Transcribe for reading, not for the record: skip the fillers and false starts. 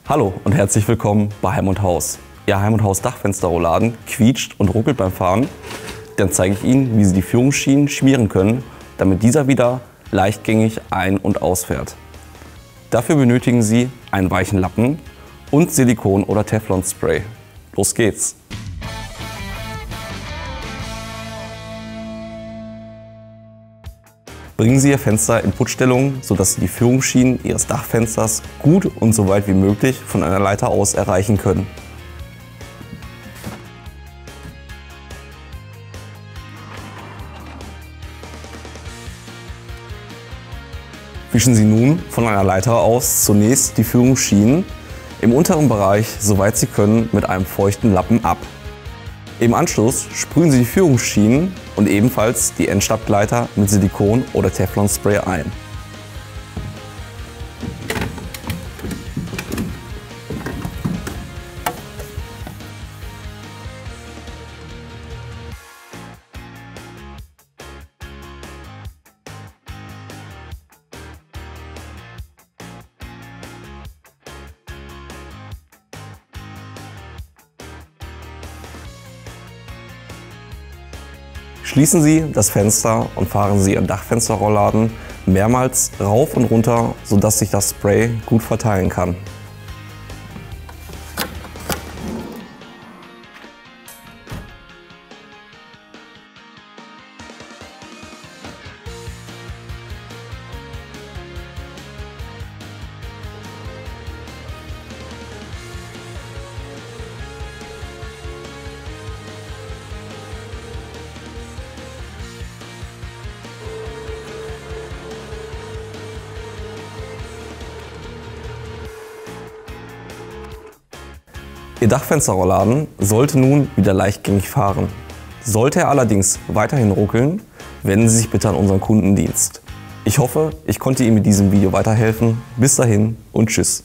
Hallo und herzlich willkommen bei Heim & Haus. Ihr Heim & Haus Dachfensterrouladen quietscht und ruckelt beim Fahren. Dann zeige ich Ihnen, wie Sie die Führungsschienen schmieren können, damit dieser wieder leichtgängig ein- und ausfährt. Dafür benötigen Sie einen weichen Lappen und Silikon- oder Teflonspray. Los geht's! Bringen Sie Ihr Fenster in Putzstellung, sodass Sie die Führungsschienen Ihres Dachfensters gut und so weit wie möglich von einer Leiter aus erreichen können. Wischen Sie nun von einer Leiter aus zunächst die Führungsschienen im unteren Bereich, soweit Sie können, mit einem feuchten Lappen ab. Im Anschluss sprühen Sie die Führungsschienen und ebenfalls die Endstabgleiter mit Silikon- oder Teflonspray ein. Schließen Sie das Fenster und fahren Sie Ihren Dachfensterrollladen mehrmals rauf und runter, sodass sich das Spray gut verteilen kann. Ihr Dachfensterrollladen sollte nun wieder leichtgängig fahren. Sollte er allerdings weiterhin ruckeln, wenden Sie sich bitte an unseren Kundendienst. Ich hoffe, ich konnte Ihnen mit diesem Video weiterhelfen. Bis dahin und tschüss.